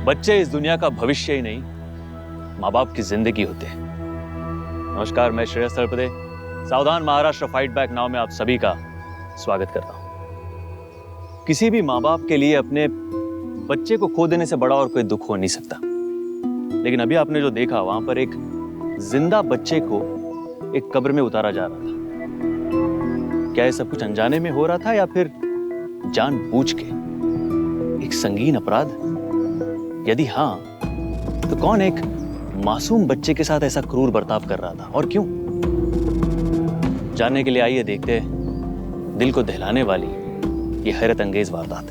बच्चे इस दुनिया का भविष्य ही नहीं, माँ बाप की जिंदगी होते हैं। नमस्कार, मैं श्रेयस तलपदे सावधान महाराष्ट्र फाइट बैक नाउ में आप सभी का स्वागत करता हूं। किसी भी माँ बाप के लिए अपने बच्चे को खो देने से बड़ा और कोई दुख हो नहीं सकता, लेकिन अभी आपने जो देखा वहां पर एक जिंदा बच्चे को एक कब्र में उतारा जा रहा था। क्या ये सब कुछ अनजाने में हो रहा था या फिर जानबूझ के? एक संगीन अपराध? यदि हाँ, तो कौन एक मासूम बच्चे के साथ ऐसा क्रूर बर्ताव कर रहा था और क्यों? जानने के लिए आइए देखते हैं दिल को दहलाने वाली ये हैरत अंगेज वारदात।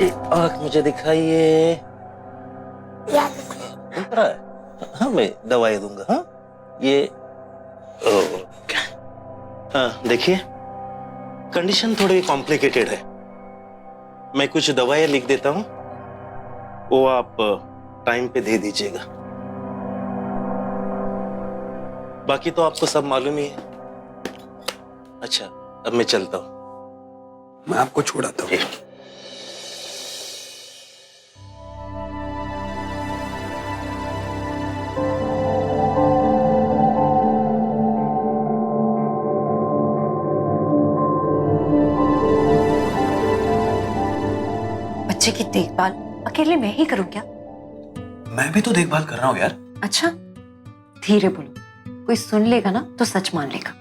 एक आंख मुझे दिखाइए। हाँ, मैं दवाई दूंगा। हाँ, ये हाँ, देखिए कंडीशन थोड़ी कॉम्प्लिकेटेड है। मैं कुछ दवाइयां लिख देता हूं, वो आप टाइम पे दे दीजिएगा। बाकी तो आपको सब मालूम ही है। अच्छा, अब मैं चलता हूं। मैं आपको छोड़ाता हूं। बच्चे की देखभाल अकेले मैं ही करूं क्या? मैं भी तो देखभाल कर रहा हूं यार। अच्छा, धीरे बोलो, कोई सुन लेगा ना तो सच मान लेगा।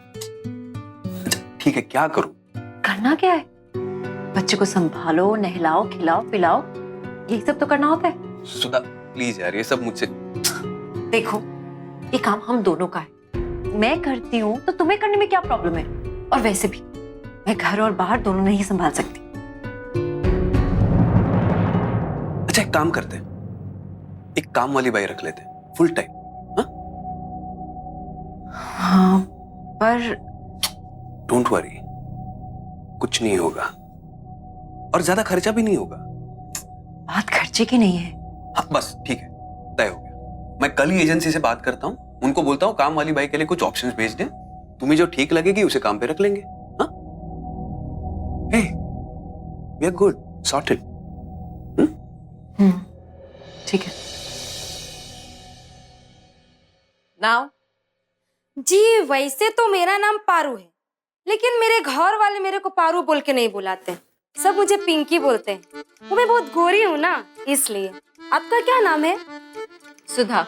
ठीक है, क्या करूं? करना क्या है? बच्चे को संभालो, नहलाओ, खिलाओ, पिलाओ, यही सब तो करना होता है। सुधा प्लीज यार, ये सब मुझसे। देखो, ये काम हम दोनों का है। मैं करती हूँ तो तुम्हें करने में क्या प्रॉब्लम है? और वैसे भी मैं घर और बाहर दोनों नहीं संभाल सकती। अच्छा, एक काम करते हैं, एक काम वाली बाई रख लेते हैं फुल टाइम। हाँ, पर डोंट वरी, कुछ नहीं होगा और ज्यादा खर्चा भी नहीं होगा। बात खर्चे की नहीं है। हाँ बस ठीक है, तय हो गया। मैं कल ही एजेंसी से बात करता हूँ, उनको बोलता हूँ काम वाली बाई के लिए कुछ ऑप्शंस भेज दें। तुम्हें जो ठीक लगेगी उसे काम पे रख लेंगे। हाँ, हे, वी आर गुड, सॉर्टेड। ठीक है। नाउ जी, वैसे तो मेरा नाम पारू है, लेकिन मेरे घर वाले मेरे को पारू बोल के नहीं बुलाते, सब मुझे पिंकी बोलते हैं। वो मैं बहुत गोरी हूँ ना, इसलिए। आपका क्या नाम है? सुधा।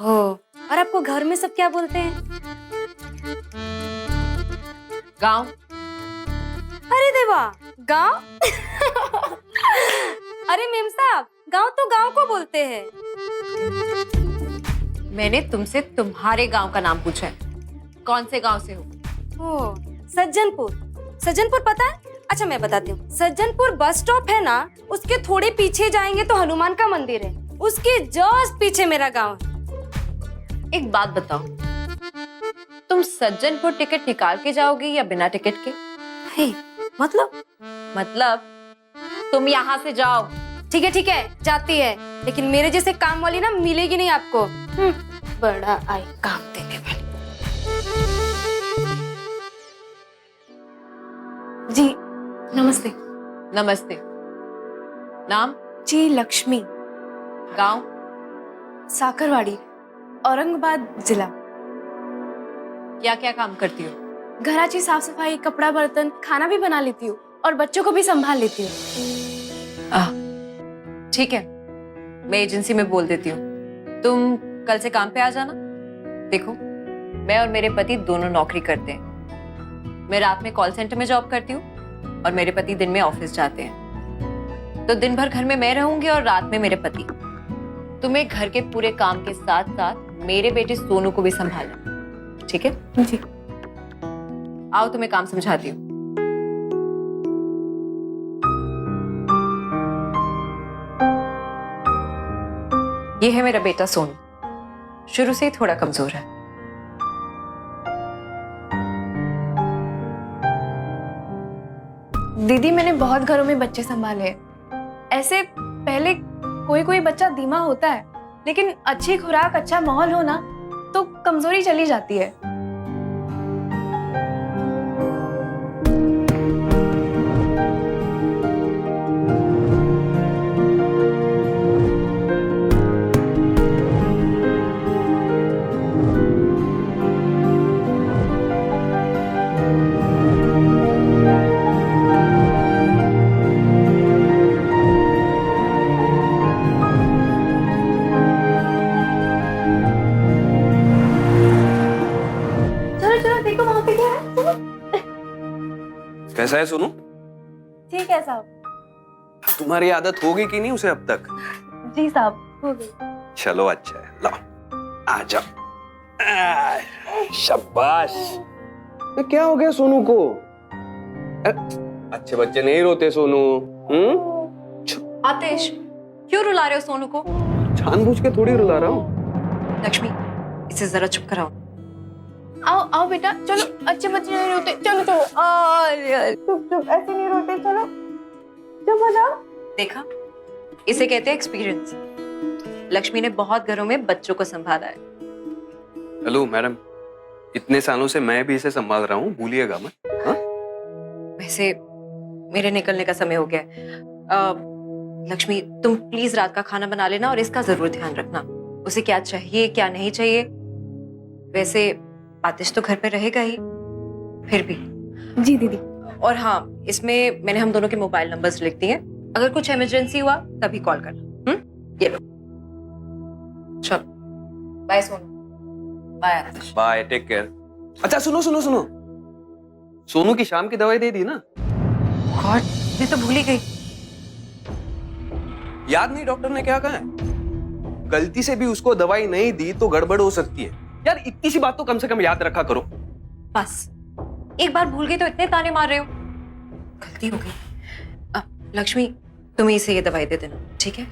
हो, और आपको घर में सब क्या बोलते हैं? गांव। अरे देवा, गांव? अरे मेम साहब, गांव तो गांव को बोलते हैं। मैंने तुमसे तुम्हारे गांव का नाम पूछा है, कौन से गांव से हो? ओ, सज्जनपुर। सज्जनपुर पता है? अच्छा मैं बताती हूँ। सज्जनपुर बस स्टॉप है ना, उसके थोड़े पीछे जाएंगे तो हनुमान का मंदिर है, उसके जस्ट पीछे मेरा गांव है। एक बात बताओ, तुम सज्जनपुर टिकट निकाल के जाओगी या बिना टिकट के? हे, मतलब तुम यहाँ से जाओ। ठीक है, जाती है, लेकिन मेरे जैसे काम वाली ना मिलेगी नहीं आपको। बड़ा आई काम देने वाली। जी नमस्ते। नमस्ते। नाम? जी लक्ष्मी। गांव? साकरवाड़ी, औरंगाबाद जिला। क्या क्या काम करती हो? घराची साफ सफाई, कपड़ा बर्तन, खाना भी बना लेती हूँ और बच्चों को भी संभाल लेती हूँ। ठीक है, मैं एजेंसी में बोल देती हूँ, तुम कल से काम पे आ जाना। देखो, मैं और मेरे पति दोनों नौकरी करते हैं। मैं रात में कॉल सेंटर में जॉब करती हूँ और मेरे पति दिन में ऑफिस जाते हैं। तो दिन भर घर में मैं रहूंगी और रात में मेरे पति। तुम्हें घर के पूरे काम के साथ साथ मेरे बेटे सोनू को भी संभालना, ठीक है? जी। आओ तुम्हें काम समझाती हूँ। ये है मेरा बेटा सोनू, शुरू से ही थोड़ा कमजोर है। दीदी मैंने बहुत घरों में बच्चे संभाले हैं। ऐसे पहले कोई कोई बच्चा धीमा होता है, लेकिन अच्छी खुराक अच्छा माहौल हो ना तो कमजोरी चली जाती है। चलो चलो देखो वहां पे क्या है। चलो। कैसा है सोनू? ठीक है साहब। तुम्हारी आदत होगी कि नहीं उसे अब तक? जी साहब हो गई। चलो अच्छा है, लाओ आ जाओ। शाबाश। ये क्या हो गया सोनू को? अच्छे बच्चे नहीं रोते सोनू। आतिश, क्यों रुला रहे हो सोनू को? जानबूझ के थोड़ी रुला रहा हूँ। लक्ष्मी, इसे जरा चुप कराओ। आओ आओ बेटा, चलो अच्छे बच्चे नहीं रोते। चलो चलो चुप चुप, ऐसे नहीं रोते। चलो चुप हो जाओ। देखा, इसे कहते हैं एक्सपीरियंस। लक्ष्मी ने बहुत घरों में बच्चों को संभाला है। हेलो मैडम, इतने सालों से मैं भी इसे संभाल रहा हूँ, भूलिएगा मत। हाँ? वैसे मेरे निकलने का समय हो गया है। लक्ष्मी, तुम प्लीज रात का खाना बना लेना और इसका जरूर ध्यान रखना। उसे क्या चाहिए क्या नहीं चाहिए। वैसे आतिश तो घर पे रहेगा ही, फिर भी। जी दीदी। और हाँ, इसमें मैंने हम दोनों के मोबाइल नंबर्स लिख दिए। अगर कुछ इमरजेंसी हुआ तभी कॉल करना। ये लो। चलो, bye Sonu. Bye Atish. Bye, take care. अच्छा सुनो सुनो सुनो, सोनू की शाम की दवाई दे दी ना? गॉड, मैं तो भूल ही गई। याद नहीं डॉक्टर ने क्या कहा है? गलती से भी उसको दवाई नहीं दी तो गड़बड़ हो सकती है। यार इतनी सी बात तो कम से कम याद रखा करो। बस एक बार भूल गई तो इतने ताने मार रहे हो। गलती हो गई। लक्ष्मी, तुम्हें इसे ये दवाई दे देना, ठीक है?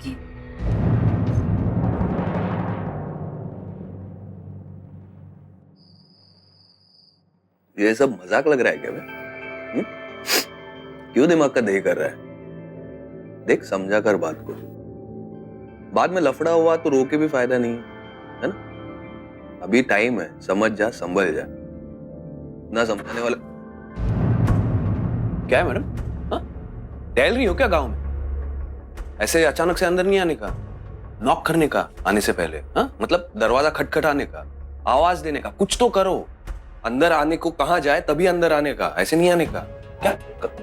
ये सब मजाक लग रहा है क्या बे? क्यों दिमाग का दही कर रहा है? देख, समझा कर बात को। बाद में लफड़ा हुआ तो रोके भी फायदा नहीं है ना? अभी टाइम है, समझ जा, संभल जा। ना समझाने वाला क्या है मैडम? हाँ? टहल रही हो क्या गांव में? ऐसे अचानक से अंदर नहीं आने का, नॉक करने का आने से पहले। हाँ? मतलब दरवाजा खटखटाने का, आवाज देने का, कुछ तो करो। अंदर आने को कहा जाए तभी अंदर आने का, ऐसे नहीं आने का। क्या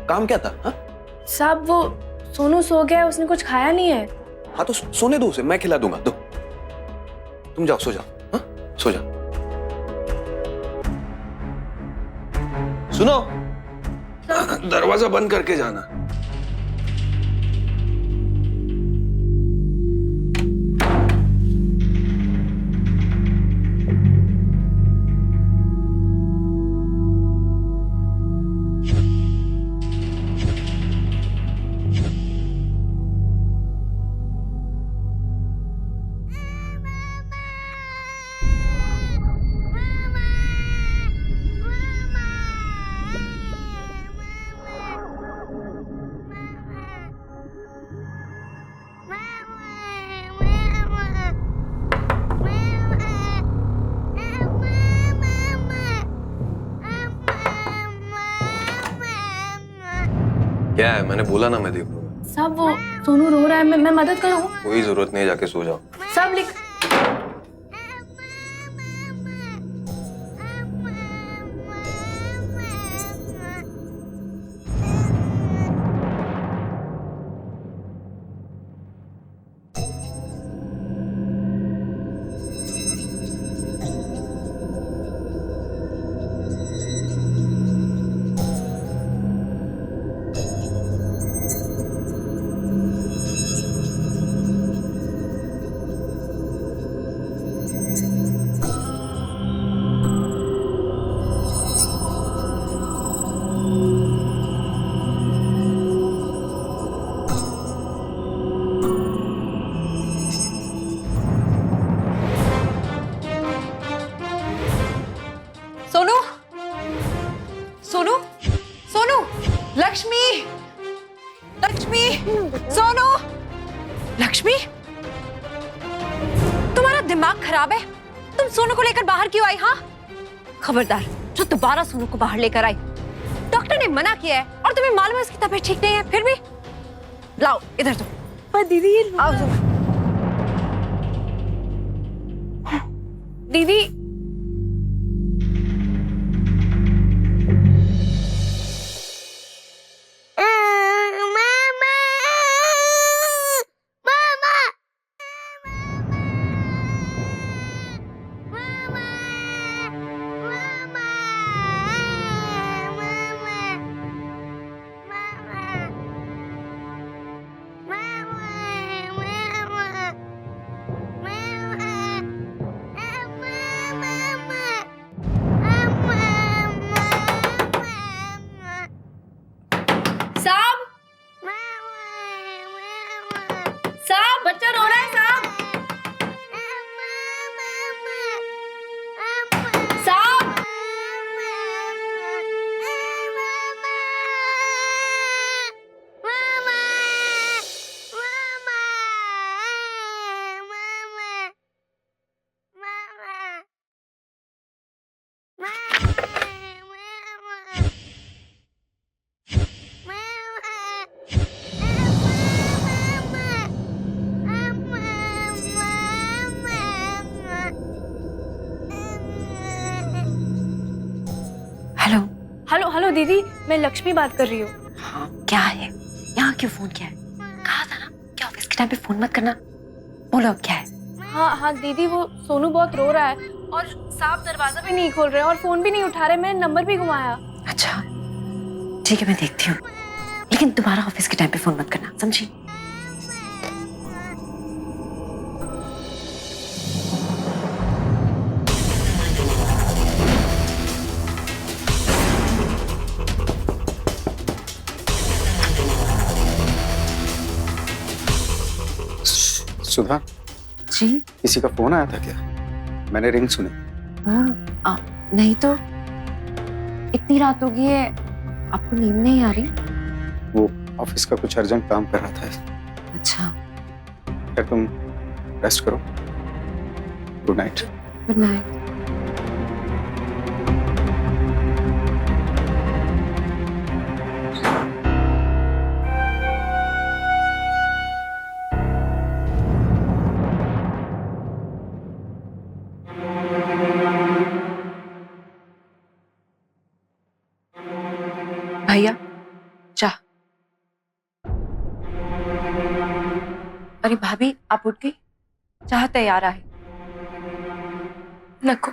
काम क्या था? हाँ? साहब वो सोनू सो गया है, उसने कुछ खाया नहीं है। हाँ तो सोने दो उसे, मैं खिला दूंगा। दो, तुम जाओ, सो जाओ। हाँ? सो जाओ। सुनो, दरवाजा बंद करके जाना। क्या है? मैंने बोला ना मैं देख लूंगा। साहब वो सोनू रो रहा है, मैं मदद करूं? कोई जरूरत नहीं, जाके सो जाओ। साहब लिख। सोनू, सोनू, लक्ष्मी, लक्ष्मी, सोनू, लक्ष्मी, तुम्हारा दिमाग खराब है? तुम सोनू को लेकर बाहर क्यों आई? हाँ, खबरदार जो दोबारा सोनू को बाहर लेकर आई। डॉक्टर ने मना किया है और तुम्हें मालूम है उसकी तबीयत ठीक नहीं है, फिर भी लाओ इधर तुम। पर दीदी ये आओ तुम। दीदी साहब, बच्चा रो रहा है साहब। साहब, हेलो। हेलो हेलो दीदी, मैं लक्ष्मी बात कर रही हूँ। हाँ, क्या है? यहाँ क्यों फोन किया है? कहा था ना कि ऑफिस के टाइम पे फोन मत करना। बोलो अब क्या है? हाँ हाँ दीदी, वो सोनू बहुत रो रहा है और साहब दरवाजा भी नहीं खोल रहे और फोन भी नहीं उठा रहे। मैंने नंबर भी घुमाया। अच्छा ठीक है, मैं देखती हूँ, लेकिन दोबारा ऑफिस के टाइम पे फोन मत करना, समझी? सुधा, जी किसी का फोन आया था क्या? मैंने रिंग सुनी। फोन? नहीं तो। इतनी रात हो गई है, आपको नींद नहीं आ रही? वो ऑफिस का कुछ अर्जेंट काम कर रहा था। अच्छा, फिर तुम रेस्ट करो। Good night. Good night. भैया चाह। अरे भाभी, आप उठ गई? चाह तैयार है। नको,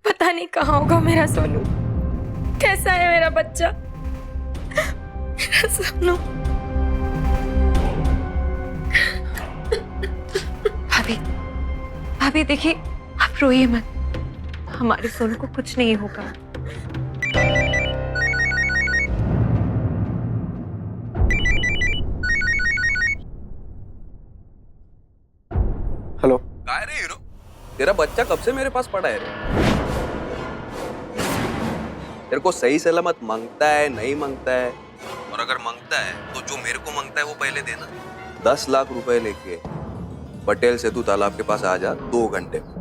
पता नहीं कहाँ होगा मेरा सोनू। कैसा है मेरा बच्चा, मेरा सोनू। भाभी, भाभी देखिए, आप रोइए मत, हमारे सोनू को कुछ नहीं होगा। हेलो। काय रे हीरो, तेरा बच्चा कब से मेरे पास पड़ा है रे? तेरे को सही सलामत मांगता है, नहीं मांगता है? और अगर मांगता है तो जो मेरे को मांगता है वो पहले देना। 10 लाख रुपए लेके पटेल सेतु तालाब के पास आ जा 2 घंटे में।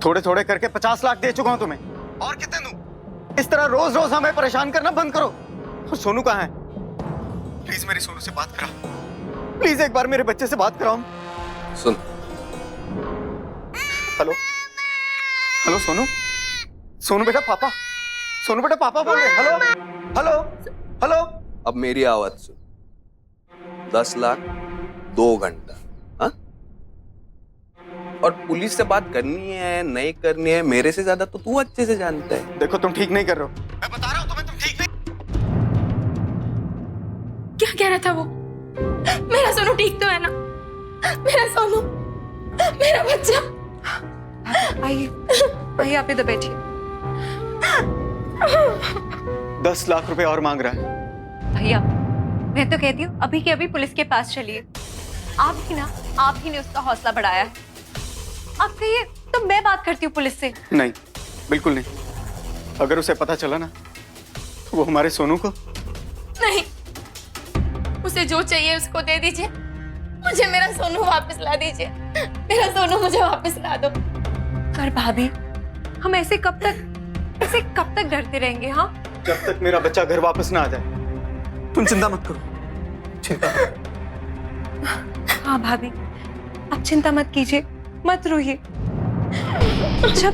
थोड़े थोड़े करके 50 लाख दे चुका हूं तुम्हें, और कितने दूं? इस तरह रोज रोज हमें परेशान करना बंद करो। और सोनू कहाँ है? प्लीज मेरी सोनू से बात कराओ। प्लीज एक बार मेरे बच्चे से बात कराओ। सुन, हेलो हेलो सोनू, सोनू बेटा पापा, सोनू बेटा पापा बोल रहे। Hello hello hello. अब मेरी आवाज सुन। 10 लाख 2 घंटा। हाँ? और पुलिस से बात करनी है नहीं करनी है, मेरे से ज्यादा तो तू अच्छे से जानता है। देखो तुम ठीक नहीं कर रहे हो, मैं बता रहा हूं तुम्हें, तुम ठीक नहीं। क्या कह रहा था वो? मेरा सोनू ठीक तो है ना? मेरा सोनू, मेरा बच्चा। आइए आइए, आप इधर बैठिए। 10 लाख रुपए और मांग रहा है। भैया, मैं तो कहती हूँ अभी के अभी पुलिस के पास चलिए। आप ही ने उसका हौसला बढ़ाया है। आप कहिए तो मैं बात करती हूँ पुलिस से। नहीं, बिल्कुल नहीं। अगर उसे पता चला ना तो वो हमारे सोनू को। नहीं, उसे जो चाहिए उसको दे दीजिए। मुझे मेरा सोनू वापस ला दीजिए। मेरा सोनू मुझे वापस ला दो। पर भाभी, हम ऐसे कब तक डरते रहेंगे? हाँ, जब तक मेरा बच्चा घर वापस ना आ जाए। तुम चिंता मत करो, चिंता मत करो। हाँ भाभी, आप चिंता मत कीजिए, मत रोइए। जब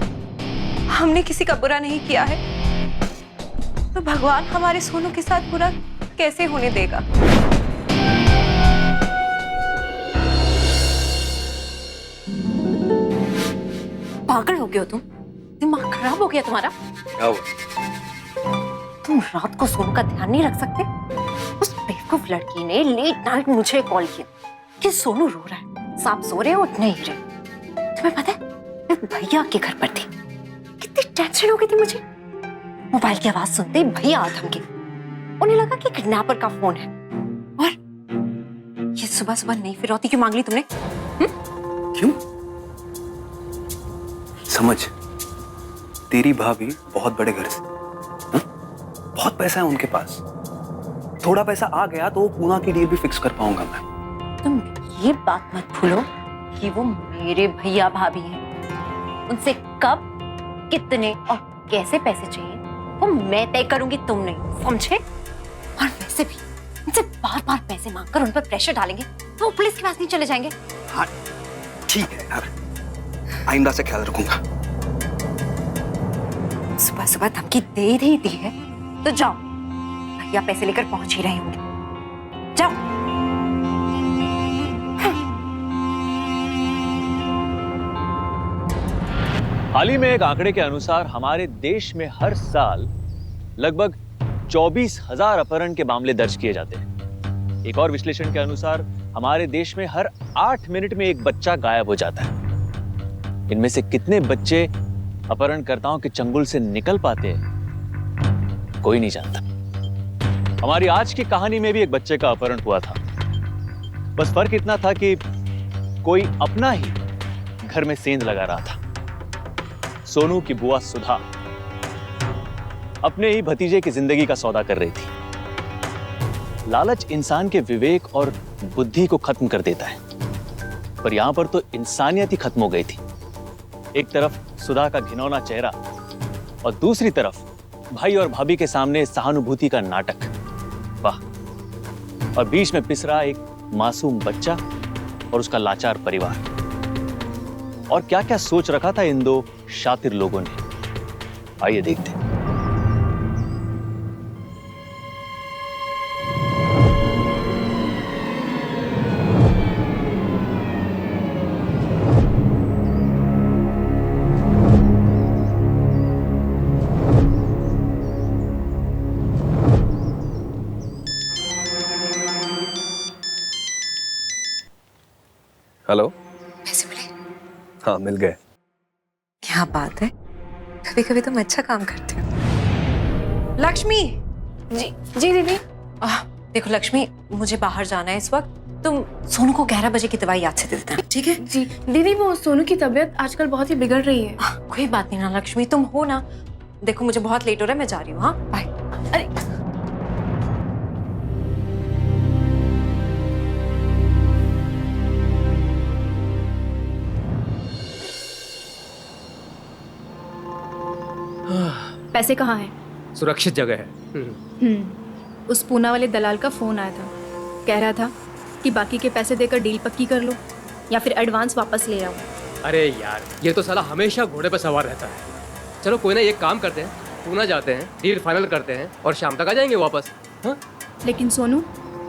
हमने किसी का बुरा नहीं किया है तो भगवान हमारे सोनू के साथ बुरा कैसे होने देगा? पागल हो गए हो तुम? दिमाग खराब हो गया तुम्हारा? क्या हुआ? तुम रात को सोनू का ध्यान नहीं रख सकते? उस बेवकूफ लड़की ने लेट नाइट मुझे कॉल किया कि सोनू रो रहा है, सांप सो रहे उठ नहीं रहे। तुम्हें पता है, मैं भैया के घर पर थी, कितनी टेंशन हो गई थी मुझे। मोबाइल की आवाज सुनते ही भैया आ धमके। उन्हें लगा कि किडनैपर का फोन है। और ये सुबह सुबह नई फिरौती क्यों मांग ली तुमने? क्यों? समझ, तेरी भाभी बहुत बड़े घर से, हा? बहुत पैसा है उनके पास। थोड़ा पैसा आ गया तो पूना की डील भी फिक्स कर पाऊंगा मैं। तुम ये बात मत भूलो कि वो मेरे भैया भाभी हैं। उनसे कब, कितने और कैसे पैसे चाहिए वो मैं तय करूंगी, तुम नहीं, समझे? और वैसे भी उनसे बार बार पैसे मांगकर उन पर प्रेशर डालेंगे तो वो पुलिस के पास नहीं चले जाएंगे। हाँ ठीक है यार, आइंदा से ख्याल रखूंगा। सुबह सुबह धमकी दे ही दी है तो जाओ, भैया पैसे लेकर पहुंच ही रहे होंगे, जाओ। हाल ही में एक आंकड़े के अनुसार हमारे देश में हर साल लगभग 24,000 अपहरण के मामले दर्ज किए जाते हैं। एक और विश्लेषण के अनुसार हमारे देश में हर 8 मिनट में एक बच्चा गायब हो जाता है। इनमें से कितने बच्चे अपहरणकर्ताओं के चंगुल से निकल पाते हैं, कोई नहीं जानता। हमारी आज की कहानी में भी एक बच्चे का अपहरण हुआ था। बस फर्क इतना था कि कोई अपना ही घर में सेंध लगा रहा था। सोनू की बुआ सुधा अपने ही भतीजे की जिंदगी का सौदा कर रही थी। लालच इंसान के विवेक और बुद्धि को खत्म कर देता है, पर यहां पर तो इंसानियत ही खत्म हो गई थी। एक तरफ सुधा का घिनौना चेहरा और दूसरी तरफ भाई और भाभी के सामने सहानुभूति का नाटक। वाह! और बीच में पिस रहा एक मासूम बच्चा और उसका लाचार परिवार। और क्या क्या सोच रखा था इन दो शातिर लोगों ने, आइए देखते हैं। हेलो। पैसे मिले? हाँ मिल गए। क्या बात है, कभी कभी तुम अच्छा काम करते हो। लक्ष्मी। जी जी दीदी। देखो लक्ष्मी, मुझे बाहर जाना है इस वक्त। तुम सोनू को 11 बजे की दवाई याद से दे देना, ठीक है? जी दीदी, वो सोनू की तबीयत आजकल बहुत ही बिगड़ रही है। कोई बात नहीं ना लक्ष्मी, तुम हो ना। देखो मुझे बहुत लेट हो रहा है, मैं जा रही हूँ। हाँ बाय। अरे पैसे कहाँ हैं? सुरक्षित जगह है। उस पूना वाले दलाल का फोन आया था, कह रहा था कि बाकी के पैसे देकर डील पक्की कर लो या फिर एडवांस वापस ले आओ। अरे यार, ये तो साला हमेशा घोड़े पर सवार रहता है। चलो कोई ना, एक काम करते हैं, पूना जाते हैं, डील फाइनल करते हैं और शाम तक आ जाएंगे वापस। हाँ? लेकिन सोनू,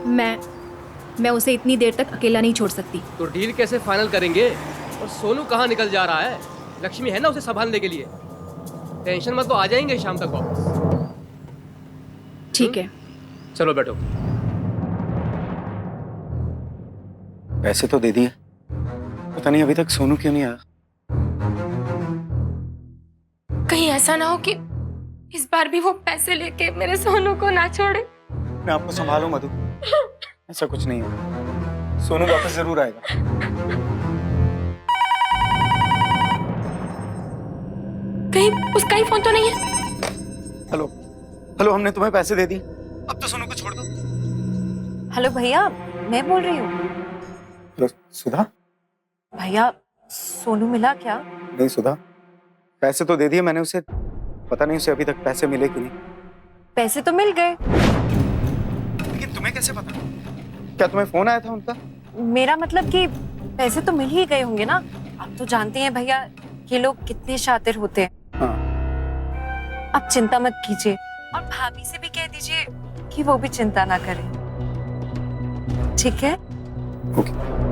मैं उसे इतनी देर तक अकेला नहीं छोड़ सकती। तो डील कैसे फाइनल करेंगे? और सोनू कहाँ निकल जा रहा है? लक्ष्मी है ना उसे संभालने के लिए। टेंशन मत, तो आ जाएंगे शाम तक वापस। ठीक है, चलो बैठो। पैसे तो दे दिए, पता नहीं अभी तक सोनू क्यों नहीं आया। कहीं ऐसा ना हो कि इस बार भी वो पैसे लेके मेरे सोनू को ना छोड़े। मैं आपको संभालूं मधु, ऐसा कुछ नहीं है, सोनू वापस जरूर आएगा। कहीं उसका ही फोन तो नहीं है? हेलो हेलो, हमने तुम्हें पैसे दे दिए, अब तो सोनू को छोड़ दो। हेलो भैया, मैं बोल रही हूँ। हेलो सुधा। भैया, सोनू मिला क्या? नहीं सुधा, पैसे तो दे दिए मैंने उसे, पता नहीं उसे अभी तक पैसे मिले कि नहीं। पैसे तो मिल गए। लेकिन तुम्हें कैसे पता? क्या तुम्हें फोन आया था उनका? मेरा मतलब कि पैसे तो मिल ही गए होंगे ना। आप तो जानते हैं भैया, ये लोग कितने शातिर होते हैं। हाँ। आप चिंता मत कीजिए, और भाभी से भी कह दीजिए कि वो भी चिंता ना करें, ठीक है? ओके।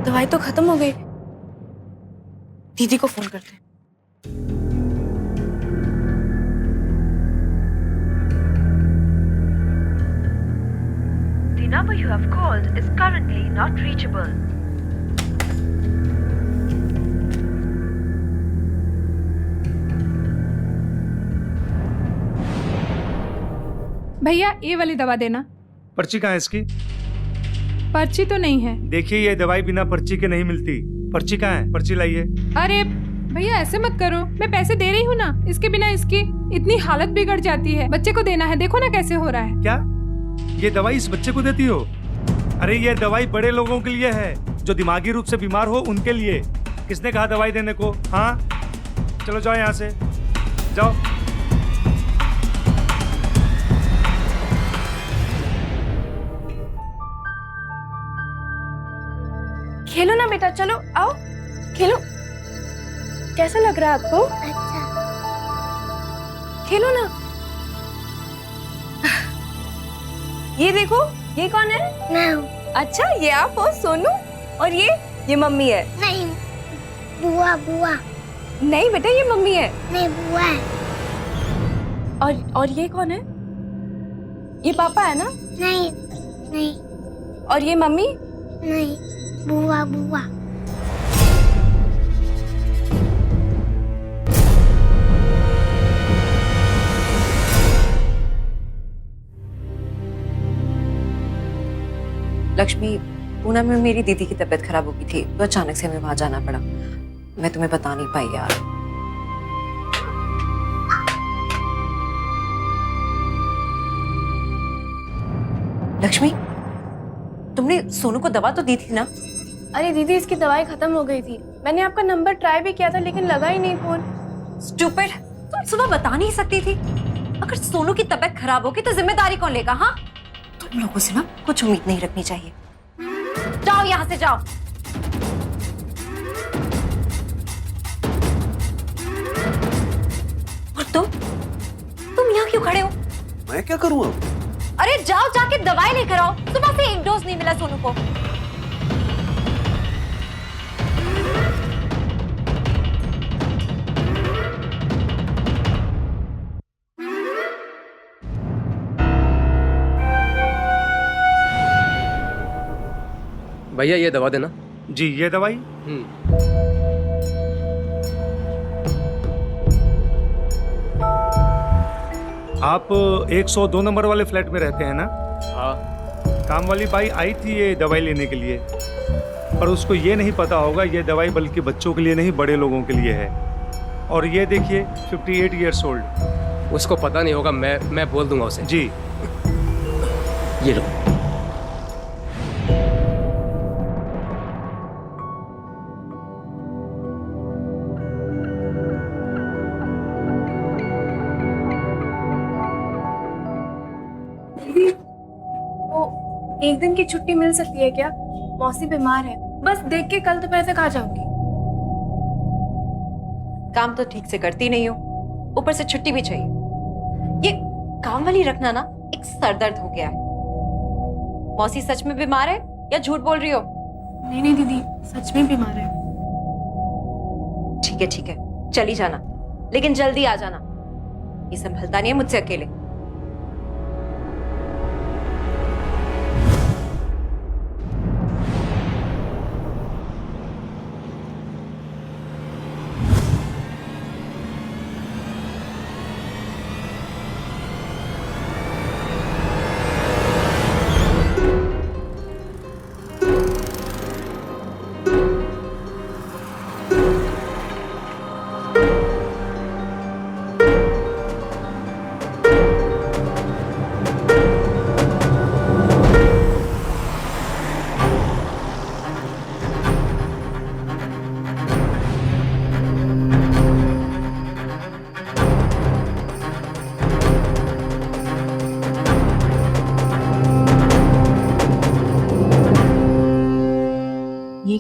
दवाई तो खत्म हो गई। दीदी को फोन करते हैं। The number you have called is currently not reachable. भैया ये वाली दवा देना। पर्ची कहाँ है इसकी? पर्ची तो नहीं है। देखिए ये दवाई बिना पर्ची के नहीं मिलती। पर्ची कहाँ है? पर्ची लाइए। अरे भैया ऐसे मत करो, मैं पैसे दे रही हूँ ना, इसके बिना इसकी इतनी हालत बिगड़ जाती है। बच्चे को देना है, देखो ना कैसे हो रहा है। क्या ये दवाई इस बच्चे को देती हो? अरे ये दवाई बड़े लोगों के लिए है, जो दिमागी रूप से बीमार हो उनके लिए। किसने कहा दवाई देने को? हाँ चलो जाओ यहाँ से, जाओ। खेलो ना बेटा, चलो आओ खेलो। कैसा लग रहा है आपको? अच्छा। खेलो ना। ये देखो, ये कौन है? मैं हूँ। अच्छा, ये आप हो सोनू, और ये मम्मी है। नहीं, बुआ बुआ। नहीं बेटा, ये मम्मी है। नहीं, बुआ है। और ये कौन है? ये पापा है ना? नहीं नहीं और ये मम्मी? नहीं, बुआ बुआ। लक्ष्मी, पूना में मेरी दीदी की तबीयत खराब हो गई थी, तो अचानक से हमें वहां जाना पड़ा। मैं तुम्हें बता नहीं पाई यार। लक्ष्मी, तुमने सोनू को दवा तो दी थी ना? अरे दीदी, इसकी दवाई खत्म हो गई थी। मैंने आपका नंबर ट्राई भी किया था, लेकिन लगा ही नहीं फोन। स्टूपिड, तुम सुबह बता नहीं सकती थी? अगर सोनू की तबीयत खराब होगी तो जिम्मेदारी कौन लेगा? हाँ, तुम लोगों से ना कुछ उम्मीद नहीं रखनी चाहिए। जाओ यहाँ से, जाओ। और तुम यहाँ क्यों खड़े हो? मैं क्या करूँ अब? अरे जाओ, जाके दवाई लेकर आओ। सुबह से एक डोज नहीं मिला सोनू को। भैया ये दवा देना। जी ये दवाई। आप 102 नंबर वाले फ्लैट में रहते हैं ना? हाँ। काम वाली बाई आई थी ये दवाई लेने के लिए, पर उसको ये नहीं पता होगा ये दवाई बल्कि बच्चों के लिए नहीं बड़े लोगों के लिए है। और ये देखिए 58 ईयर्स ओल्ड। उसको पता नहीं होगा, मैं बोल दूंगा उसे। जी ये लो। एक दिन की छुट्टी मिल सकती है क्या? मौसी बीमार है, बस देख के कल दोपहर तक आ जाऊंगी। काम तो ठीक से करती नहीं हो, ऊपर से छुट्टी भी चाहिए। ये काम वाली रखना ना एक सरदर्द हो गया है। मौसी सच में बीमार है या झूठ बोल रही हो? नहीं नहीं दीदी, सच में बीमार है। ठीक है, चली जाना, लेकिन जल्दी आ जाना। ये संभलता नहीं है मुझसे अकेले।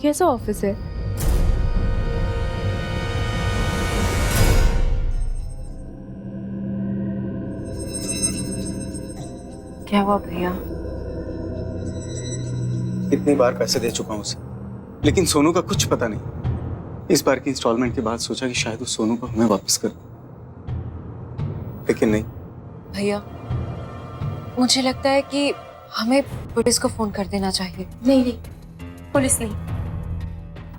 कैसा ऑफिस है? क्या हुआ भैया? इतनी बार पैसे दे चुका हूं उसे, लेकिन सोनू का कुछ पता नहीं। इस बार की इंस्टॉलमेंट के बाद सोचा कि शायद वो सोनू को हमें वापस कर दे, लेकिन नहीं। भैया मुझे लगता है कि हमें पुलिस को फोन कर देना चाहिए। नहीं नहीं, पुलिस नहीं।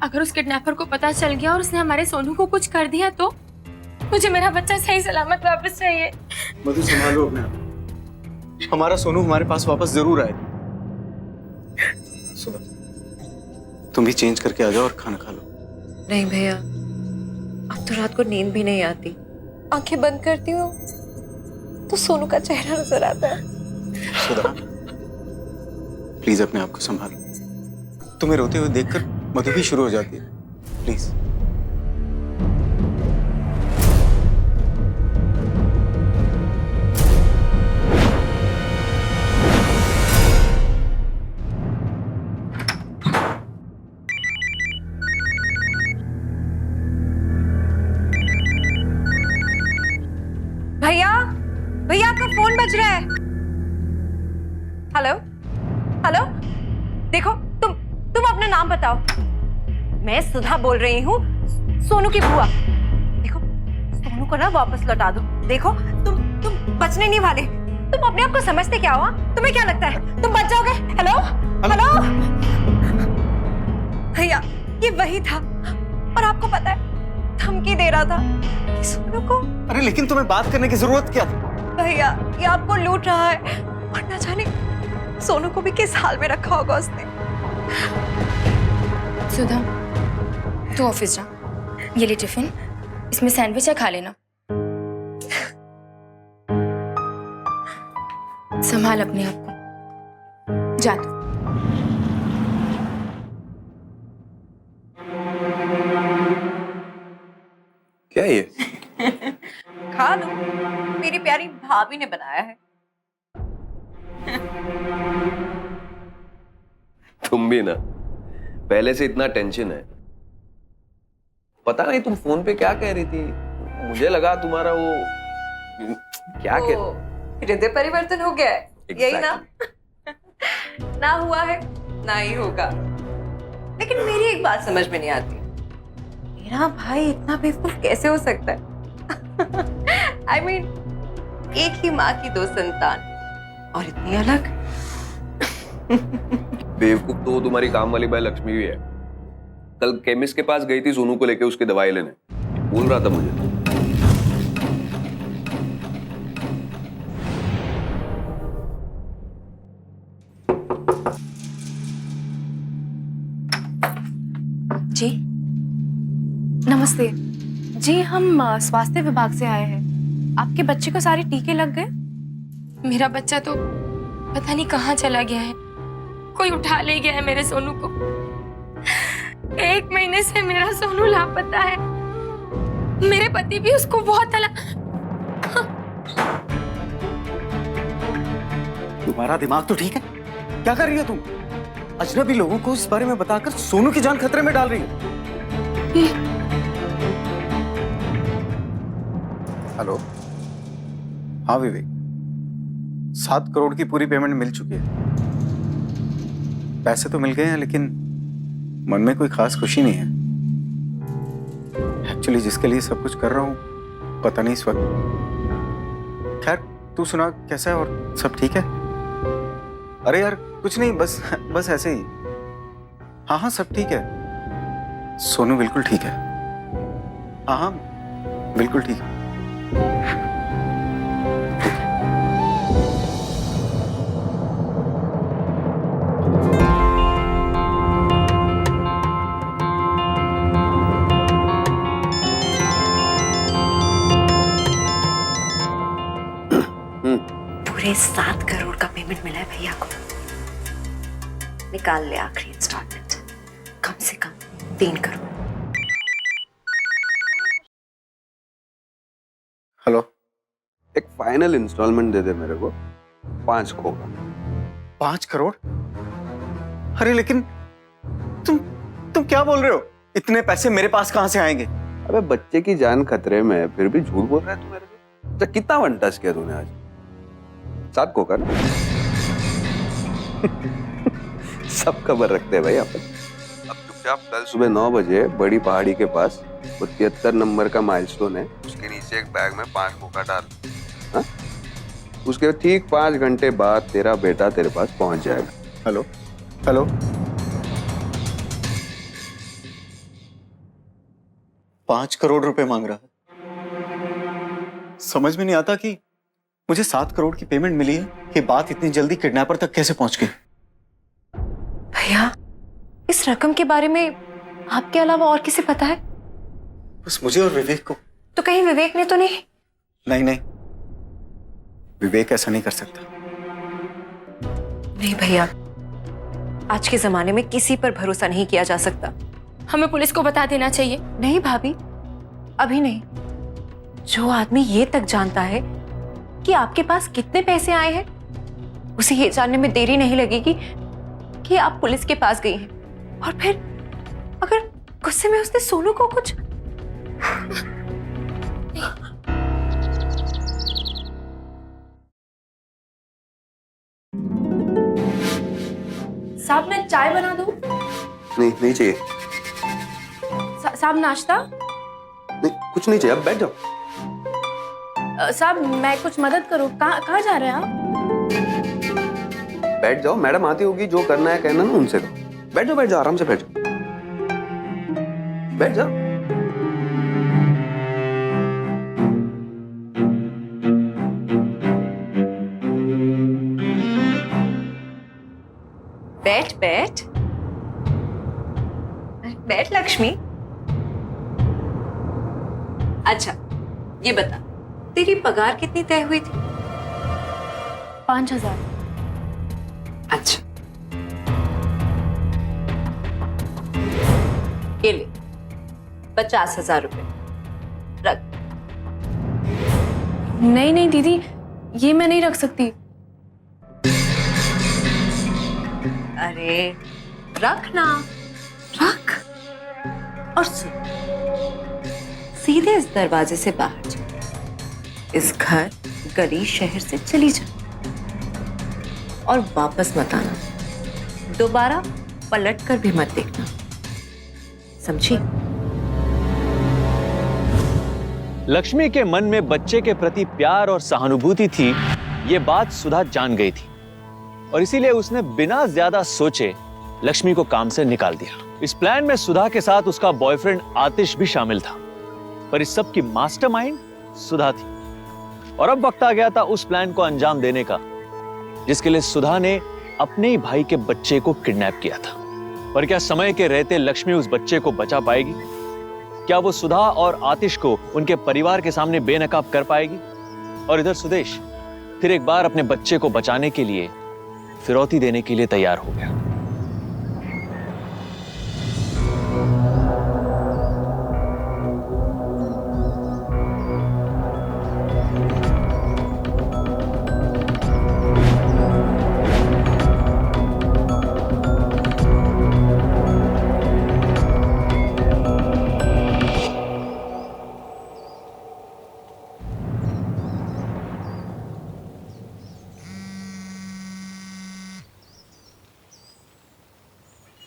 अगर उस किडनैपर को पता चल गया और उसने हमारे सोनू को कुछ कर दिया तो मुझे मेरा बच्चा सही सलामत वापस चाहिए। मधु संभालो अपने आप। हमारा सोनू हमारे पास वापस जरूर आएगा। सुनो, तुम भी चेंज करके आ जाओ और खाना खा लो। नहीं भैया, अब तो रात को नींद भी नहीं आती। आंखें बंद करती हूँ तो सोनू का चेहरा नजर आता है। सुधा, प्लीज अपने आप को संभालो। तुम्हें रोते हुए देखकर मधु भी शुरू हो जाती है। प्लीज। भैया भैया आपका फोन बज रहा है। हेलो हेलो, देखो तुम अपना नाम बताओ। मैं सुधा बोल रही हूँ, सोनू की बुआ। देखो सोनू को ना वापस लौटा दो। देखो तुम बचने नहीं वाले। तुम अपने आप को समझते क्या हो? तुम्हें क्या लगता है तुम बच जाओगे? हेलो हेलो भैया, ये वही था और आपको पता है धमकी दे रहा था सोनू को। अरे लेकिन तुम्हें बात करने की जरूरत क्या थी? भैया ये आपको लूट रहा है और न जाने सोनू को भी किस हाल में रखा होगा उसने। सुधा, तू ऑफिस जा। ये ले टिफिन, इसमें सैंडविच है, खा लेना। संभाल अपने आप को। जा तू। क्या ये? खा लो, मेरी प्यारी भाभी ने बनाया है। तुम भी ना, पहले से इतना टेंशन है। पता नहीं तुम फोन पे क्या कह रही थी। मुझे लगा तुम्हारा वो क्या कह, हृदय परिवर्तन हो गया है। Exactly. यही ना? ना हुआ है ना ही होगा। लेकिन मेरी एक बात समझ में नहीं आती, मेरा भाई इतना बेवकूफ कैसे हो सकता है? I mean, एक ही माँ की दो संतान और इतनी अलग। बेवकूफ तो तुम्हारी काम वाली बाई लक्ष्मी भी है। कल केमिस्ट के पास गई थी सोनू को लेके उसकी दवाई लेने, बोल रहा था मुझे। जी नमस्ते जी, हम स्वास्थ्य विभाग से आए हैं। आपके बच्चे को सारे टीके लग गए? मेरा बच्चा तो पता नहीं कहाँ चला गया है। कोई उठा ले गया है मेरे सोनू को। 1 महीने से मेरा सोनू लापता है। मेरे पति भी उसको बहुत तुम्हारा दिमाग तो ठीक है? क्या कर रही हो तुम? अजनबी लोगों को इस बारे में बताकर सोनू की जान खतरे में डाल रही हो। हेलो, हाँ विवेक, 7 करोड़ की पूरी पेमेंट मिल चुकी है। पैसे तो मिल गए हैं, लेकिन मन में कोई खास खुशी नहीं है। एक्चुअली जिसके लिए सब कुछ कर रहा हूँ पता नहीं इस वक्त। खैर तू सुना, कैसा है और सब ठीक है? अरे यार कुछ नहीं, बस ऐसे ही। हाँ हाँ सब ठीक है। सोनू बिल्कुल ठीक है। हाँ हाँ बिल्कुल ठीक है। पूरे 7 करोड़ का पेमेंट मिला है भैया को। निकाल ले आखिरी इंस्टॉलमेंट, कम से कम 3 करोड़। हेलो, एक फाइनल इंस्टॉलमेंट दे दे मेरे को, 5 करोड़। 5 करोड़? अरे लेकिन तुम तुम क्या बोल रहे हो? इतने पैसे मेरे पास कहां से आएंगे? अबे बच्चे की जान खतरे में है, फिर भी झूठ बोल रहा है तू मेरे से। अच्छा कितना वन टच किया तूने आज? 7 कोका ना? सब खबर रखते हैं भाई अपन। अब चुपचाप कल सुबह 9 बजे बड़ी पहाड़ी के पास वो 73 नंबर का माइलस्टोन है, उसके नीचे एक बैग में 5 कोका डाल। हाँ? उसके ठीक 5 घंटे बाद तेरा बेटा तेरे पास पहुंच जाएगा। हेलो हेलो, 5 करोड़ रुपए मांग रहा है। समझ में नहीं आता कि मुझे 7 करोड़ की पेमेंट मिली है, ये बात इतनी जल्दी किडनैपर तक कैसे पहुंच गई? भैया, इस रकम के बारे में आपके अलावा और किसे पता है? बस मुझे और विवेक को। तो कहीं विवेक ने तो नहीं? नहीं नहीं, विवेक ऐसा नहीं कर सकता। नहीं भैया, आज के जमाने में किसी पर भरोसा नहीं किया जा सकता। हमें पुलिस को बता देना चाहिए। नहीं भाभी, अभी नहीं। जो आदमी ये तक जानता है कि आपके पास कितने पैसे आए हैं, उसे ये जानने में देरी नहीं लगेगी कि आप पुलिस के पास गई हैं। और फिर अगर गुस्से में उसने सोनू को कुछ... साहब मैं चाय बना दूं? नहीं चाहिए। साहब नाश्ता? नहीं कुछ नहीं चाहिए, अब बैठ जाओ। साहब मैं कुछ मदद करूं? कहाँ जा रहे हैं आप? बैठ जाओ, मैडम आती होगी, जो करना है कहना ना उनसे करो। बैठ जाओ आराम से बैठ जाओ। बैठ जाओ। बैठ बैठ बैठ लक्ष्मी। अच्छा ये बता, तेरी पगार कितनी तय हुई थी? 5,000। अच्छा ये ले 50,000 रुपए रख। नहीं दीदी, ये मैं नहीं रख सकती। अरे रख ना, रख। और सुन, सीधे इस दरवाजे से बाहर जा, इस घर गली शहर से चली जा और वापस मत आना। दोबारा पलट कर भी मत देखना, समझी? लक्ष्मी के मन में बच्चे के प्रति प्यार और सहानुभूति थी, ये बात सुधा जान गई थी और इसीलिए उसने बिना ज्यादा सोचे लक्ष्मी को काम से निकाल दिया। इस प्लान में सुधा के साथ उसका बॉयफ्रेंड आतिश भी शामिल था, पर इस सब की मास्टरमाइंड सुधा थी। और अब वक्त आ गया था उस प्लान को अंजाम देने का, जिसके लिए सुधा ने अपने ही भाई के बच्चे को किडनैप किया था। पर क्या समय के रहते लक्ष्मी उस बच्चे को बचा पाएगी? क्या वो सुधा और आतिश को उनके परिवार के सामने बेनकाब कर पाएगी? और इधर सुदेश फिर एक बार अपने बच्चे को बचाने के लिए फिरौती देने के लिए तैयार हो गया।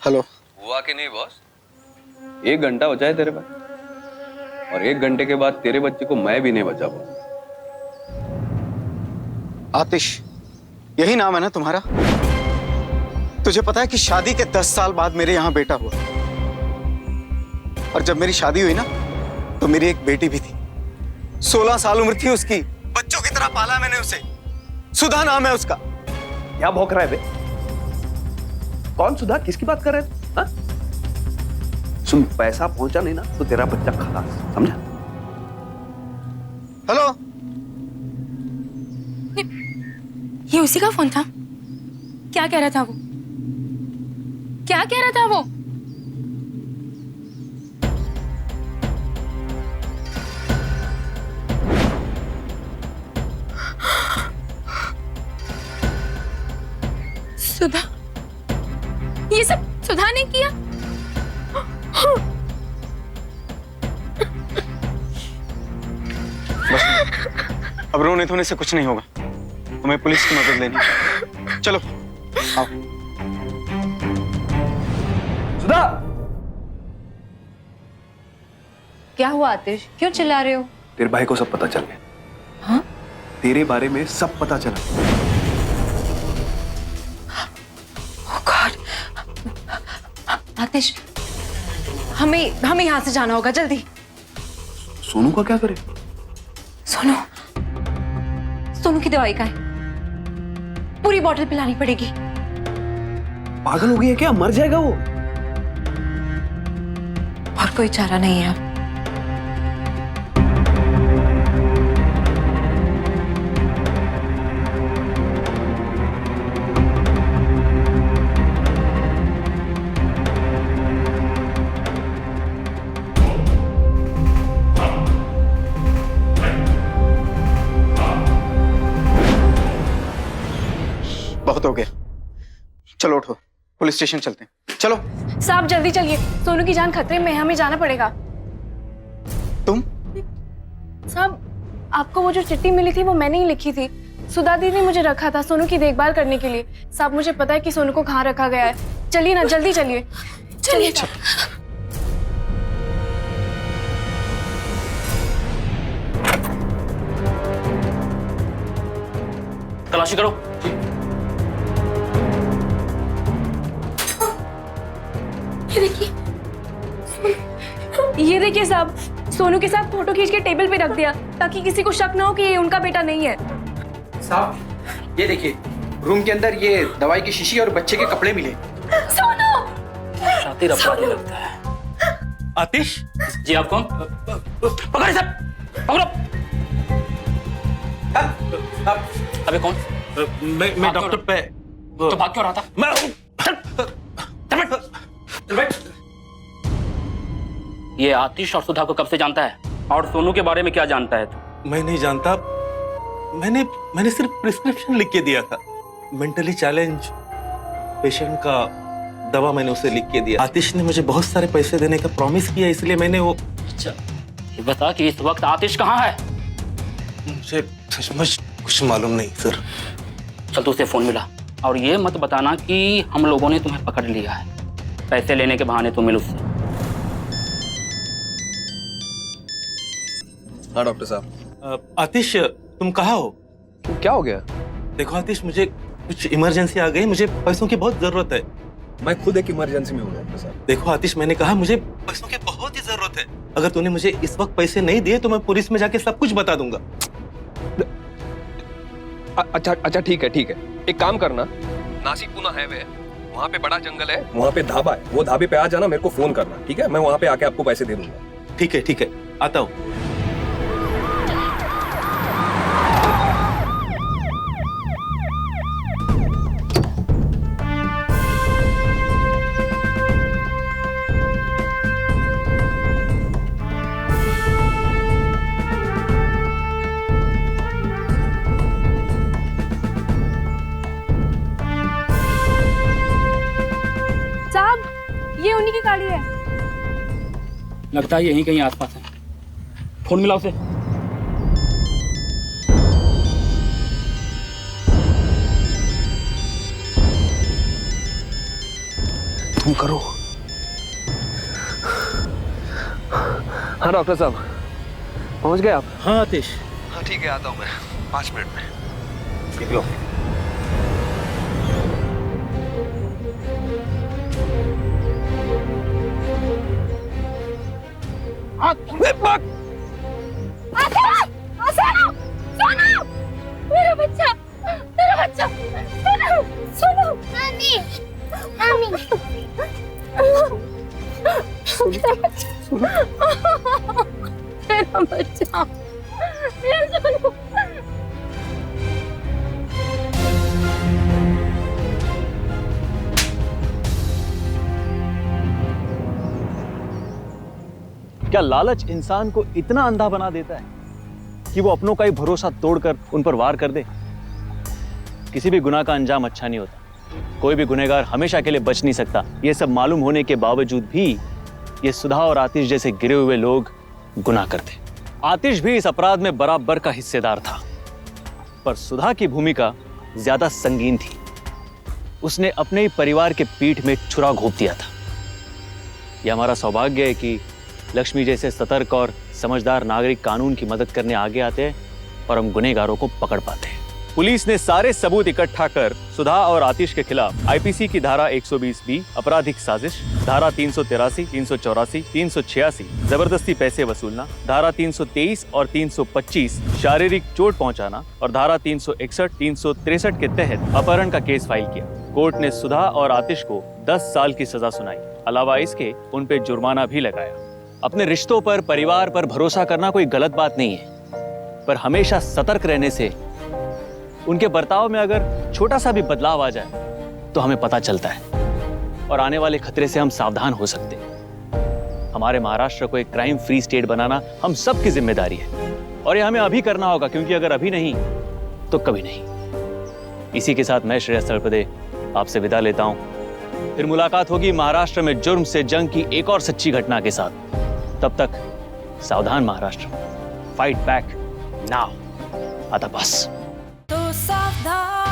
हेलो। हुआ कि नहीं बॉस? 1 घंटा बचा है तेरे पास और 1 घंटे के बाद तेरे बच्चे को मैं भी नहीं बचा पाऊंगा। आतिश, यही नाम है ना तुम्हारा? तुझे पता है कि शादी के 10 साल बाद मेरे यहाँ बेटा हुआ, और जब मेरी शादी हुई ना तो मेरी एक बेटी भी थी। 16 साल उम्र थी उसकी, बच्चों की तरह पाला मैंने उसे। सुधा नाम है उसका। क्या भौंक रहा है बे? कौन सुधा? किसकी बात कर रहे हैं? हाँ? सुन, पैसा पहुंचा नहीं ना तो तेरा बच्चा खलास, समझा? हेलो, ये उसी का फोन था? क्या कह रहा था वो? क्या कह रहा था वो? सुधा, ये सब सुधा ने किया? बस अब रोने धोने से कुछ नहीं होगा, हमें पुलिस की मदद लेनी है। चलो आओ। सुधा, क्या हुआ आतिश, क्यों चिल्ला रहे हो? तेरे भाई को सब पता चल गया। हाँ? तेरे बारे में सब पता चला। Oh God! आतिश, हमें यहाँ से जाना होगा जल्दी। सोनू का क्या करे? सोनू की दवाई का है, पूरी बोतल पिलानी पड़ेगी। पागल हो गई है क्या? मर जाएगा वो। और कोई चारा नहीं है अब। बहुत हो गया, चलो उठो, पुलिस स्टेशन चलते हैं। चलो। साहब जल्दी चलिए, सोनू की जान खतरे में है, हमें जाना पड़ेगा। तुम? साहब आपको वो जो चिट्ठी मिली थी वो मैंने ही लिखी थी। सुधा दी ने मुझे रखा था सोनू की देखभाल करने के लिए। साहब मुझे पता है कि सोनू को कहाँ रखा गया है। चलिए ना, जल्दी चलिए। चलिए तलाशी करो। ये देखिए साहब, सोनू के साथ फोटो खींच के टेबल पे रख दिया ताकि किसी को शक ना हो कि ये उनका बेटा नहीं है। साहब ये देखिए, रूम के अंदर ये दवाई की शीशी और बच्चे के कपड़े मिले। सोनू! शातिर अपराधी लगता है। आतिश, जी आप कौन? पकड़े सब, पकड़ो। अबे कौन? मैं डॉक्टर पे। तो भाग क्यों रहा था? ये आतिश और सुधा को कब से जानता है? और सोनू के बारे में क्या जानता है तू? मैं नहीं जानता, मैंने सिर्फ प्रिस्क्रिप्शन लिख के दिया था। मेंटली चैलेंज पेशेंट का दवा मैंने उसे लिख के दिया। आतिश ने मुझे बहुत सारे पैसे देने का प्रॉमिस किया, इसलिए मैंने वो। अच्छा, ये बता कि इस वक्त आतिश कहाँ है? मुझे सचमुच कुछ मालूम नहीं सर। चल तू उसे फोन मिला और ये मत बताना कि हम लोगों ने तुम्हें पकड़ लिया है। पैसे लेने के बहाने तुम मिल उससे। हाँ डॉक्टर साहब। आतिश तुम कहाँ हो? क्या हो गया? देखो आतिश, मुझे कुछ इमरजेंसी आ गई, मुझे पैसों की बहुत जरूरत है। मैं खुद एक इमरजेंसी में हूँ डॉक्टर साहब। देखो आतिश, मैंने कहा मुझे पैसों की बहुत ही जरूरत है। अगर तूने मुझे इस वक्त पैसे नहीं दिए तो मैं पुलिस में जाके सब कुछ बता दूंगा। अच्छा ठीक है। एक काम करना, नासिक पुणे हाईवे है, वहाँ पे बड़ा जंगल है, वहाँ पे ढाबा है, वो ढाबे पे आ जाना, मेरे को फोन करना, ठीक है? मैं वहाँ पे आके आपको पैसे दे दूंगा। ठीक है, आता हूँ। ये उन्हीं की गाड़ी है। लगता है यहीं कहीं आसपास है। फोन मिला उसे। तुम करो। हाँ डॉक्टर साहब, पहुंच गए आप? हाँ आतिश। हाँ ठीक है, आता हूँ मैं 5 मिनट में। निकलो। मेरा बच्चा, सोनू, नानी, मेरा बच्चा, मेरा सोनू। क्या लालच इंसान को इतना अंधा बना देता है कि वो अपनों का ही भरोसा तोड़कर उन पर वार कर दे? किसी भी गुनाह का अंजाम अच्छा नहीं होता। कोई भी गुनहगार हमेशा के लिए बच नहीं सकता। ये सब मालूम होने के बावजूद भी ये सुधा और आतिश जैसे गिरे हुए लोग गुनाह करते। आतिश भी इस अपराध में बराबर का हिस्सेदार था, पर सुधा की भूमिका ज्यादा संगीन थी। उसने अपने ही परिवार के पीठ में छुरा घोंप दिया था। यह हमारा सौभाग्य है कि लक्ष्मी जैसे सतर्क और समझदार नागरिक कानून की मदद करने आगे आते हैं और हम गुनहगारों को पकड़ पाते हैं। पुलिस ने सारे सबूत इकट्ठा कर सुधा और आतिश के खिलाफ आईपीसी की धारा 120B आपराधिक साजिश, धारा 383, 384, 386 जबरदस्ती पैसे वसूलना, धारा 323 और 325 शारीरिक चोट पहुंचाना और धारा 361, 363 के तहत अपहरण का केस फाइल किया। कोर्ट ने सुधा और आतिश को 10 साल की सजा सुनाई। अलावा इसके उन पे जुर्माना भी लगाया। अपने रिश्तों पर, परिवार पर भरोसा करना कोई गलत बात नहीं है, पर हमेशा सतर्क रहने से उनके बर्ताव में अगर छोटा सा भी बदलाव आ जाए तो हमें पता चलता है और आने वाले खतरे से हम सावधान हो सकते हैं। हमारे महाराष्ट्र को एक क्राइम फ्री स्टेट बनाना हम सबकी जिम्मेदारी है और ये हमें अभी करना होगा, क्योंकि अगर अभी नहीं तो कभी नहीं। इसी के साथ मैं श्रेयस तळपदे आपसे विदा लेता हूं। फिर मुलाकात होगी महाराष्ट्र में जुर्म से जंग की एक और सच्ची घटना के साथ। तब तक सावधान महाराष्ट्र, फाइट बैक नाउ। आता बस। तो सावधान।